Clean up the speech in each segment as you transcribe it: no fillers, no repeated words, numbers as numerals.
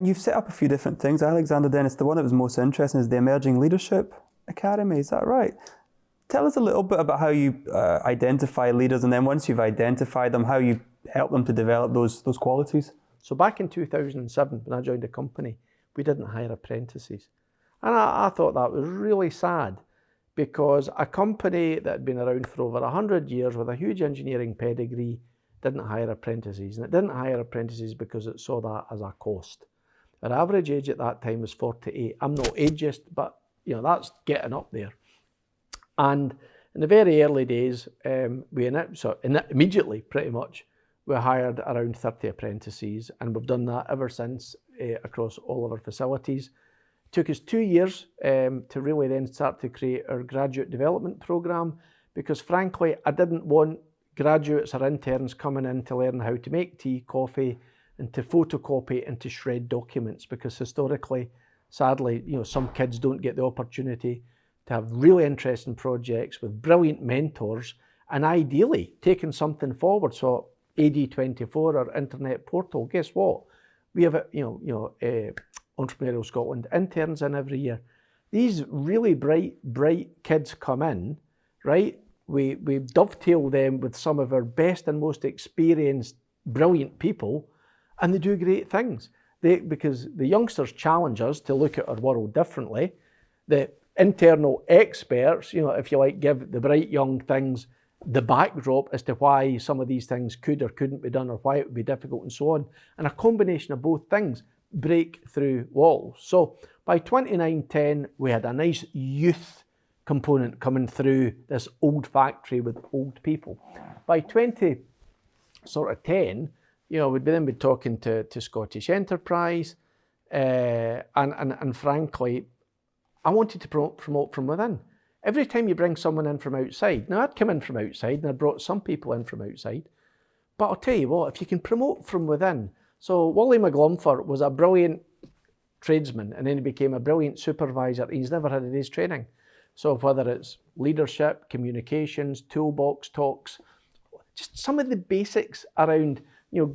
You've set up a few different things, Alexander Dennis. The one that was most interesting is the Emerging Leadership Academy. Is that right? Tell us a little bit about how you identify leaders, and then once you've identified them, how you help them to develop those qualities. So back in 2007, when I joined the company, we didn't hire apprentices. And I thought that was really sad, because a company that had been around for over 100 years with a huge engineering pedigree didn't hire apprentices. And it didn't hire apprentices because it saw that as a cost. Our average age at that time was 48. I'm not ageist, but that's getting up there. And in the very early days, immediately, pretty much, we hired around 30 apprentices, and we've done that ever since across all of our facilities. It took us 2 years to really then start to create our graduate development program, because frankly, I didn't want graduates or interns coming in to learn how to make tea, coffee, and to photocopy and to shred documents, because historically, sadly, some kids don't get the opportunity to have really interesting projects with brilliant mentors, and ideally taking something forward. So AD24, our internet portal, guess what? We have Entrepreneurial Scotland interns in every year. These really bright kids come in, right? We dovetail them with some of our best and most experienced, brilliant people, and they do great things. Because the youngsters challenge us to look at our world differently. The internal experts, if you like, give the bright young things the backdrop as to why some of these things could or couldn't be done, or why it would be difficult, and so on. And a combination of both things break through walls. So by 29-10, we had a nice youth component coming through this old factory with old people. By 2010, we'd then be talking to Scottish Enterprise, and frankly, I wanted to promote from within. Every time you bring someone in from outside, now I'd come in from outside and I brought some people in from outside, but I'll tell you what, if you can promote from within. So Wally McGlumfer was a brilliant tradesman, and then he became a brilliant supervisor. He's never had a day's training. So whether it's leadership, communications, toolbox talks, just some of the basics around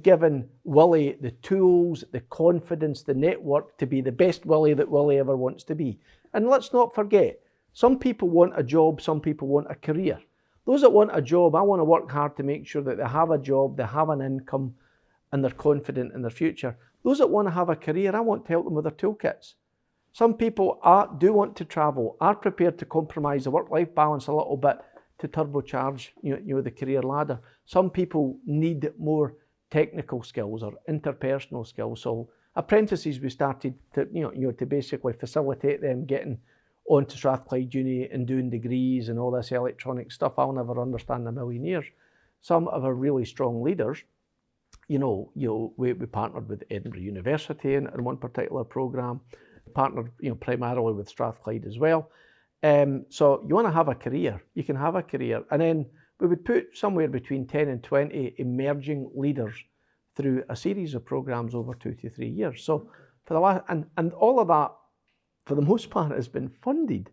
giving Willie the tools, the confidence, the network to be the best Willie that Willie ever wants to be. And let's not forget, some people want a job, some people want a career. Those that want a job, I want to work hard to make sure that they have a job, they have an income, and they're confident in their future. Those that want to have a career, I want to help them with their toolkits. Some people do want to travel, are prepared to compromise the work-life balance a little bit to turbocharge the career ladder. Some people need more technical skills or interpersonal skills. So apprentices, we started to to basically facilitate them getting onto Strathclyde Uni and doing degrees and all this electronic stuff I'll never understand in a million years. Some of our really strong leaders, we partnered with Edinburgh University in one particular program, partnered primarily with Strathclyde as well. So you want to have a career, you can have a career. And then we would put somewhere between 10 and 20 emerging leaders through a series of programs over 2 to 3 years. So for the last, and all of that, for the most part, has been funded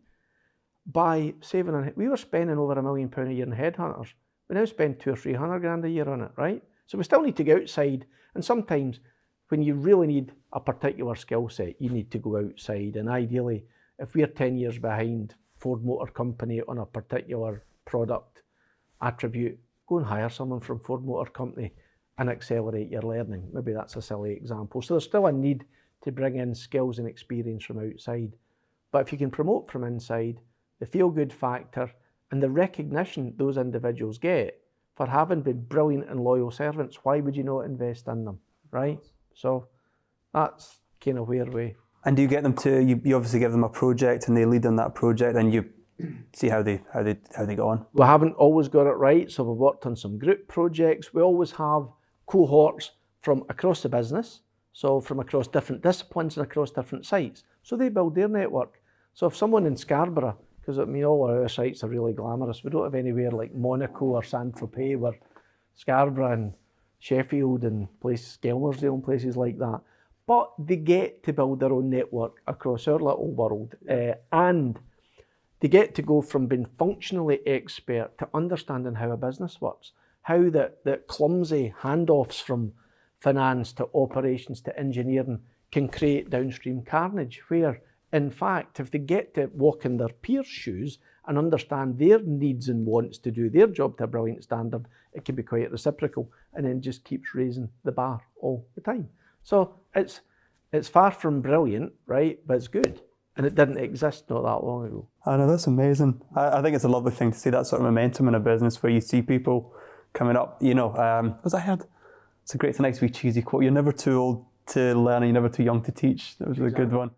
by saving. We were spending over £1 million a year in headhunters. We now spend 200 or 300 grand a year on it, right? So we still need to go outside. And sometimes when you really need a particular skill set, you need to go outside. And ideally, if we're 10 years behind Ford Motor Company on a particular product attribute, go and hire someone from Ford Motor Company and accelerate your learning. Maybe that's a silly example. So there's still a need to bring in skills and experience from outside. But if you can promote from inside, the feel-good factor and the recognition those individuals get for having been brilliant and loyal servants, why would you not invest in them, right? So that's kind of where we... And do you get them to, you obviously give them a project and they lead on that project and you see how they go on? We haven't always got it right, so we've worked on some group projects. We always have cohorts from across the business, so from across different disciplines and across different sites. So they build their network. So if someone in Scarborough, because all our sites are really glamorous, we don't have anywhere like Monaco or Saint-Tropez, where Scarborough and Sheffield and places, Skelmersdale and places like that. But they get to build their own network across our little world, and they get to go from being functionally expert to understanding how a business works, how that clumsy handoffs from finance to operations to engineering can create downstream carnage, where in fact, if they get to walk in their peers' shoes and understand their needs and wants to do their job to a brilliant standard, it can be quite reciprocal, and then just keeps raising the bar all the time. So it's far from brilliant, right? But it's good. And it didn't exist not that long ago. I know, that's amazing. I think it's a lovely thing to see that sort of momentum in a business where you see people coming up, as I heard, it's a great, it's a nice wee cheesy quote, you're never too old to learn and you're never too young to teach. That was a good one.